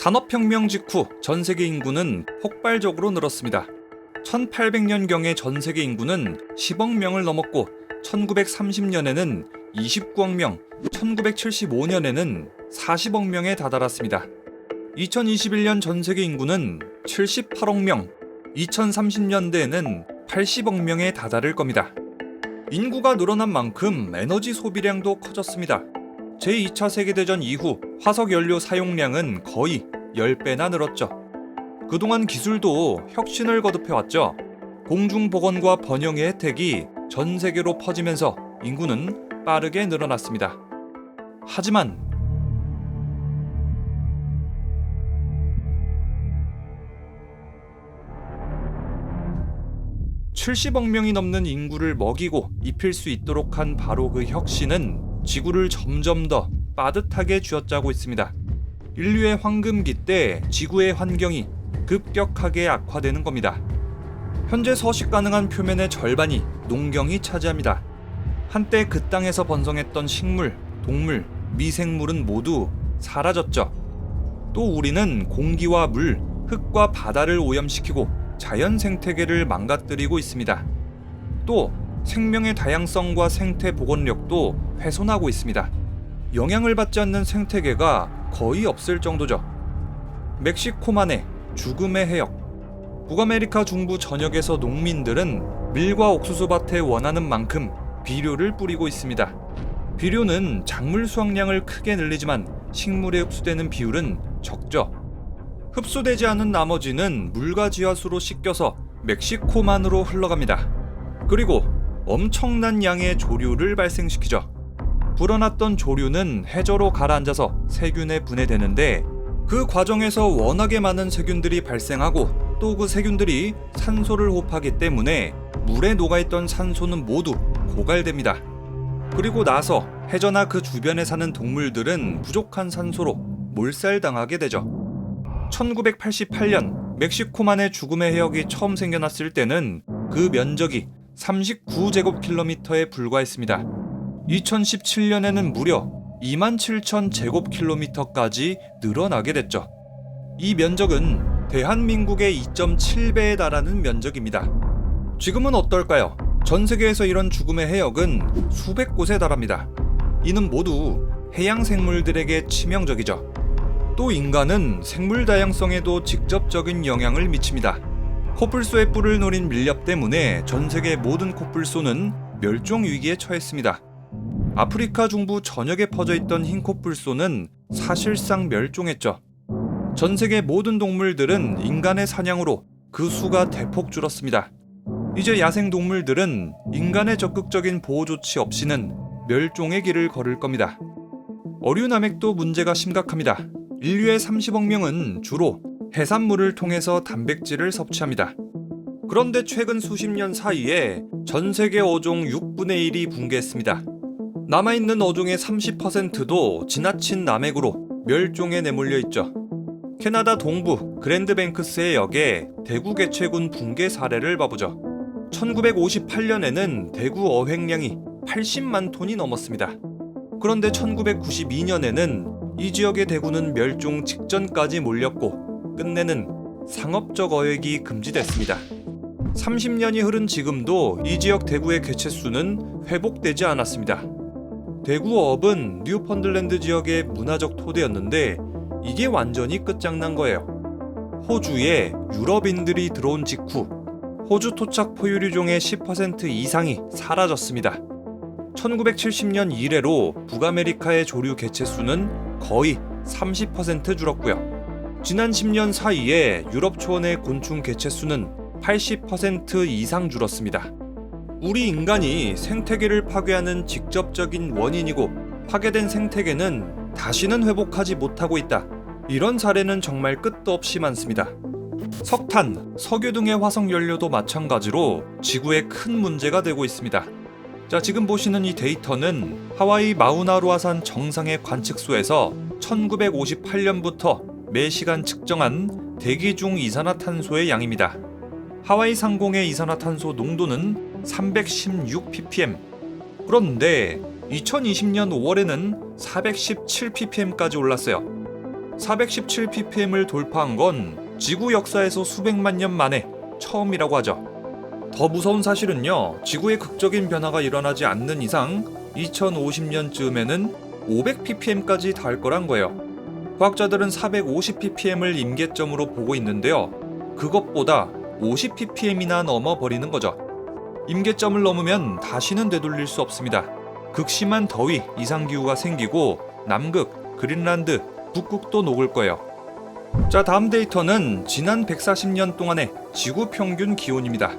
산업혁명 직후 전 세계 인구는 폭발적으로 늘었습니다. 1800년경의 전 세계 인구는 10억 명을 넘었고 1930년에는 29억 명, 1975년에는 40억 명에 다다랐습니다. 2021년 전 세계 인구는 78억 명, 2030년대에는 80억 명에 다다를 겁니다. 인구가 늘어난 만큼 에너지 소비량도 커졌습니다. 제2차 세계대전 이후 화석 연료 사용량은 거의 10배나 늘었죠. 그동안 기술도 혁신을 거듭해왔죠. 공중보건과 번영의 혜택이 전 세계로 퍼지면서 인구는 빠르게 늘어났습니다. 하지만 70억 명이 넘는 인구를 먹이고 입힐 수 있도록 한 바로 그 혁신은 지구를 점점 더 빠듯하게 쥐어짜고 있습니다. 인류의 황금기 때 지구의 환경이 급격하게 악화되는 겁니다. 현재 서식 가능한 표면의 절반이 농경이 차지합니다. 한때 그 땅에서 번성했던 식물, 동물, 미생물은 모두 사라졌죠. 또 우리는 공기와 물, 흙과 바다를 오염시키고 자연 생태계를 망가뜨리고 있습니다. 또 생명의 다양성과 생태 복원력도 훼손하고 있습니다. 영향을 받지 않는 생태계가 거의 없을 정도죠. 멕시코만의 죽음의 해역. 북아메리카 중부 전역에서 농민들은 밀과 옥수수밭에 원하는 만큼 비료를 뿌리고 있습니다. 비료는 작물 수확량을 크게 늘리지만 식물에 흡수되는 비율은 적죠. 흡수되지 않은 나머지는 물과 지하수로 씻겨서 멕시코만으로 흘러갑니다. 그리고 엄청난 양의 조류를 발생시키죠. 불어났던 조류는 해저로 가라앉아서 세균에 분해되는데 그 과정에서 워낙에 많은 세균들이 발생하고 또 그 세균들이 산소를 호흡하기 때문에 물에 녹아있던 산소는 모두 고갈됩니다. 그리고 나서 해저나 그 주변에 사는 동물들은 부족한 산소로 몰살당하게 되죠. 1988년 멕시코만의 죽음의 해역이 처음 생겨났을 때는 그 면적이 39제곱킬로미터에 불과했습니다. 2017년에는 무려 27,000제곱킬로미터까지 늘어나게 됐죠. 이 면적은 대한민국의 2.7배에 달하는 면적입니다. 지금은 어떨까요? 전 세계에서 이런 죽음의 해역은 수백 곳에 달합니다. 이는 모두 해양 생물들에게 치명적이죠. 또 인간은 생물 다양성에도 직접적인 영향을 미칩니다. 코뿔소의 뿔을 노린 밀렵 때문에 전 세계 모든 코뿔소는 멸종 위기에 처했습니다. 아프리카 중부 전역에 퍼져 있던 흰 코뿔소는 사실상 멸종했죠. 전 세계 모든 동물들은 인간의 사냥으로 그 수가 대폭 줄었습니다. 이제 야생 동물들은 인간의 적극적인 보호 조치 없이는 멸종의 길을 걸을 겁니다. 어류 남획도 문제가 심각합니다. 인류의 30억 명은 주로 해산물을 통해서 단백질을 섭취합니다. 그런데 최근 수십 년 사이에 전 세계 어종 6분의 1이 붕괴했습니다. 남아있는 어종의 30%도 지나친 남획으로 멸종에 내몰려 있죠. 캐나다 동부 그랜드뱅크스의 역에 대구 개체군 붕괴 사례를 봐보죠. 1958년에는 대구 어획량이 80만 톤이 넘었습니다. 그런데 1992년에는 이 지역의 대구는 멸종 직전까지 몰렸고 끝내는 상업적 어획이 금지됐습니다. 30년이 흐른 지금도 이 지역 대구의 개체수는 회복되지 않았습니다. 대구어업은 뉴펀들랜드 지역의 문화적 토대였는데 이게 완전히 끝장난 거예요. 호주에 유럽인들이 들어온 직후 호주 토착 포유류종의 10% 이상이 사라졌습니다. 1970년 이래로 북아메리카의 조류 개체수는 거의 30% 줄었고요. 지난 10년 사이에 유럽 초원의 곤충 개체수는 80% 이상 줄었습니다. 우리 인간이 생태계를 파괴하는 직접적인 원인이고 파괴된 생태계는 다시는 회복하지 못하고 있다. 이런 사례는 정말 끝도 없이 많습니다. 석탄, 석유 등의 화석 연료도 마찬가지로 지구에 큰 문제가 되고 있습니다. 자, 지금 보시는 이 데이터는 하와이 마우나로아산 정상의 관측소에서 1958년부터 매시간 측정한 대기 중 이산화탄소의 양입니다. 하와이 상공의 이산화탄소 농도는 316ppm. 그런데 2020년 5월에는 417ppm까지 올랐어요. 417ppm을 돌파한 건 지구 역사에서 수백만 년 만에 처음이라고 하죠. 더 무서운 사실은요, 지구에 극적인 변화가 일어나지 않는 이상 2050년쯤에는 500ppm까지 닿을 거란 거예요. 과학자들은 450ppm을 임계점으로 보고 있는데요. 그것보다 50ppm이나 넘어버리는 거죠. 임계점을 넘으면 다시는 되돌릴 수 없습니다. 극심한 더위, 이상기후가 생기고 남극, 그린란드, 북극도 녹을 거예요. 자, 다음 데이터는 지난 140년 동안의 지구 평균 기온입니다.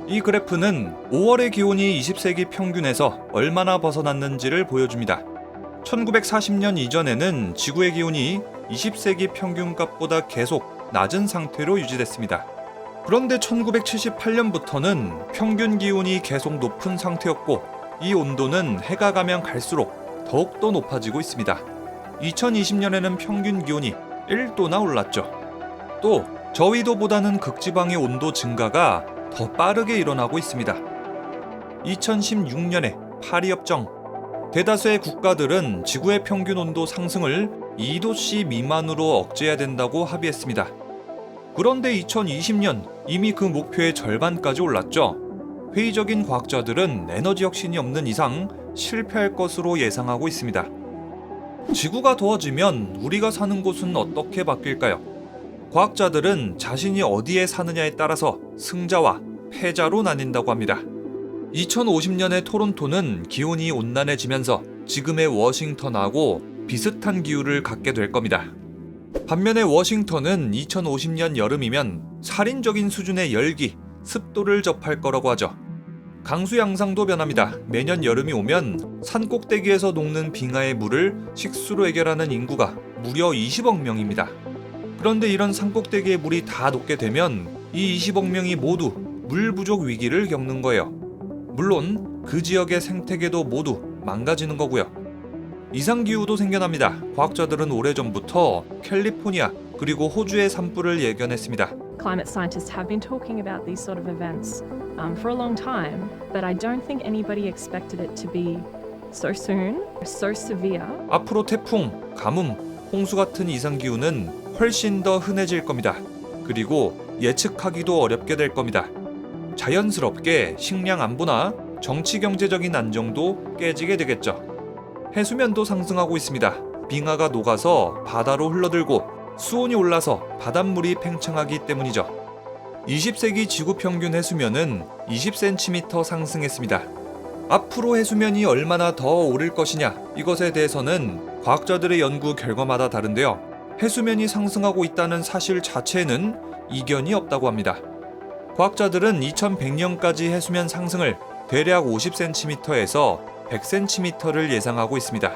이 그래프는 5월의 기온이 20세기 평균에서 얼마나 벗어났는지를 보여줍니다. 1940년 이전에는 지구의 기온이 20세기 평균값보다 계속 낮은 상태로 유지됐습니다. 그런데 1978년부터는 평균 기온이 계속 높은 상태였고, 이 온도는 해가 가면 갈수록 더욱더 높아지고 있습니다. 2020년에는 평균 기온이 1도나 올랐죠. 또 저위도보다는 극지방의 온도 증가가 더 빠르게 일어나고 있습니다. 2016년에 파리협정, 대다수의 국가들은 지구의 평균 온도 상승을 2도씨 미만으로 억제해야 된다고 합의했습니다. 그런데 2020년 이미 그 목표의 절반까지 올랐죠. 회의적인 과학자들은 에너지 혁신이 없는 이상 실패할 것으로 예상하고 있습니다. 지구가 더워지면 우리가 사는 곳은 어떻게 바뀔까요? 과학자들은 자신이 어디에 사느냐에 따라서 승자와 패자로 나뉜다고 합니다. 2050년의 토론토는 기온이 온난해지면서 지금의 워싱턴하고 비슷한 기후를 갖게 될 겁니다. 반면에 워싱턴은 2050년 여름이면 살인적인 수준의 열기, 습도를 접할 거라고 하죠. 강수 양상도 변합니다. 매년 여름이 오면 산 꼭대기에서 녹는 빙하의 물을 식수로 해결하는 인구가 무려 20억 명입니다. 그런데 이런 산 꼭대기의 물이 다 녹게 되면 이 20억 명이 모두 물 부족 위기를 겪는 거예요. 물론 그 지역의 생태계도 모두 망가지는 거고요. 이상기후도 생겨납니다. 과학자들은 오래전부터 캘리포니아 그리고 호주의 산불을 예견했습니다. Climate scientists have been talking about these sort of events for a long time, but I don't think anybody expected it to be so soon, so severe. 앞으로 태풍, 가뭄, 홍수 같은 이상기후는 훨씬 더 흔해질 겁니다. 그리고 예측하기도 어렵게 될 겁니다. 자연스럽게 식량 안보나 정치 경제적인 안정도 깨지게 되겠죠. 해수면도 상승하고 있습니다. 빙하가 녹아서 바다로 흘러들고 수온이 올라서 바닷물이 팽창하기 때문이죠. 20세기 지구 평균 해수면은 20cm 상승했습니다. 앞으로 해수면이 얼마나 더 오를 것이냐, 이것에 대해서는 과학자들의 연구 결과마다 다른데요. 해수면이 상승하고 있다는 사실 자체에는 이견이 없다고 합니다. 과학자들은 2100년까지 해수면 상승을 대략 50cm에서 100cm를 예상하고 있습니다.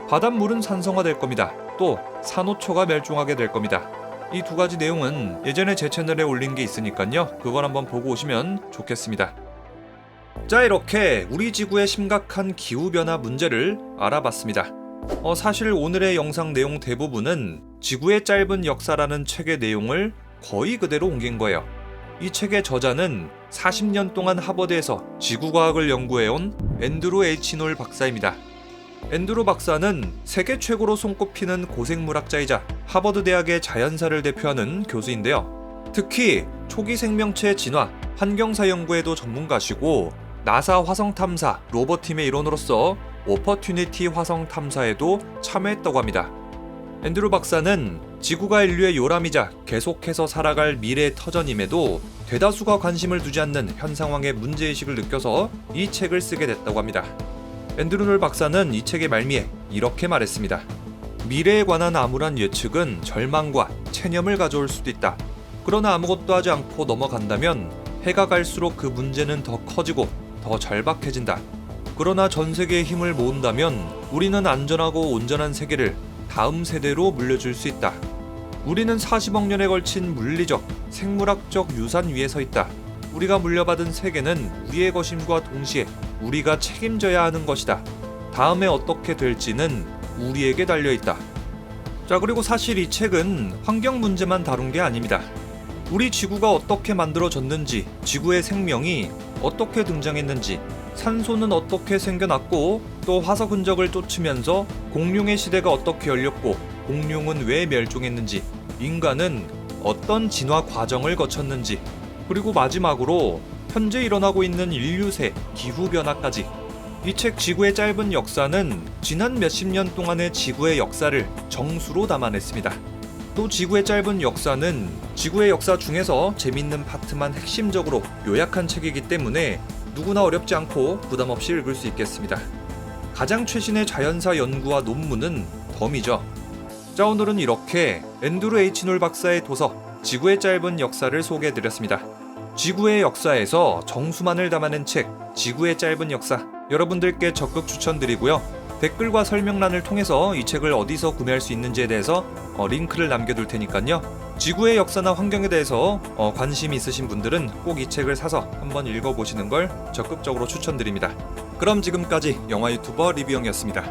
바닷물은 산성화될 겁니다. 또 산호초가 멸종하게 될 겁니다. 이 두 가지 내용은 예전에 제 채널에 올린 게 있으니까요. 그걸 한번 보고 오시면 좋겠습니다. 자, 이렇게 우리 지구의 심각한 기후변화 문제를 알아봤습니다. 사실 오늘의 영상 내용 대부분은 지구의 짧은 역사라는 책의 내용을 거의 그대로 옮긴 거예요. 이 책의 저자는 40년 동안 하버드에서 지구과학을 연구해온 앤드루 H. 놀 박사입니다. 앤드루 박사는 세계 최고로 손꼽히는 고생물학자이자 하버드 대학의 자연사를 대표하는 교수인데요. 특히 초기 생명체 진화, 환경사 연구에도 전문가시고 나사 화성 탐사 로버팀의 일원으로서 오퍼튜니티 화성 탐사에도 참여했다고 합니다. 앤드루 박사는 지구가 인류의 요람이자 계속해서 살아갈 미래의 터전임에도 대다수가 관심을 두지 않는 현 상황의 문제의식을 느껴서 이 책을 쓰게 됐다고 합니다. 앤드루 놀 박사는 이 책의 말미에 이렇게 말했습니다. 미래에 관한 암울한 예측은 절망과 체념을 가져올 수도 있다. 그러나 아무것도 하지 않고 넘어간다면 해가 갈수록 그 문제는 더 커지고 더 절박해진다. 그러나 전 세계의 힘을 모은다면 우리는 안전하고 온전한 세계를 다음 세대로 물려줄 수 있다. 우리는 40억 년에 걸친 물리적, 생물학적 유산 위에 서 있다. 우리가 물려받은 세계는 우리의 것임과 동시에 우리가 책임져야 하는 것이다. 다음에 어떻게 될지는 우리에게 달려있다. 자, 그리고 사실 이 책은 환경 문제만 다룬 게 아닙니다. 우리 지구가 어떻게 만들어졌는지, 지구의 생명이 어떻게 등장했는지, 산소는 어떻게 생겨났고 또 화석 흔적을 쫓으면서 공룡의 시대가 어떻게 열렸고 공룡은 왜 멸종했는지, 인간은 어떤 진화 과정을 거쳤는지, 그리고 마지막으로 현재 일어나고 있는 인류세, 기후변화까지. 이 책 지구의 짧은 역사는 지난 몇십 년 동안의 지구의 역사를 정수로 담아냈습니다. 또 지구의 짧은 역사는 지구의 역사 중에서 재밌는 파트만 핵심적으로 요약한 책이기 때문에 누구나 어렵지 않고 부담 없이 읽을 수 있겠습니다. 가장 최신의 자연사 연구와 논문은 덤이죠. 자, 오늘은 이렇게 앤드루 H. 놀 박사의 도서 지구의 짧은 역사를 소개해드렸습니다. 지구의 역사에서 정수만을 담아낸 책 지구의 짧은 역사, 여러분들께 적극 추천드리고요. 댓글과 설명란을 통해서 이 책을 어디서 구매할 수 있는지에 대해서 링크를 남겨둘 테니까요. 지구의 역사나 환경에 대해서 관심이 있으신 분들은 꼭 이 책을 사서 한번 읽어보시는 걸 적극적으로 추천드립니다. 그럼 지금까지 영화 유튜버 리뷰영이었습니다.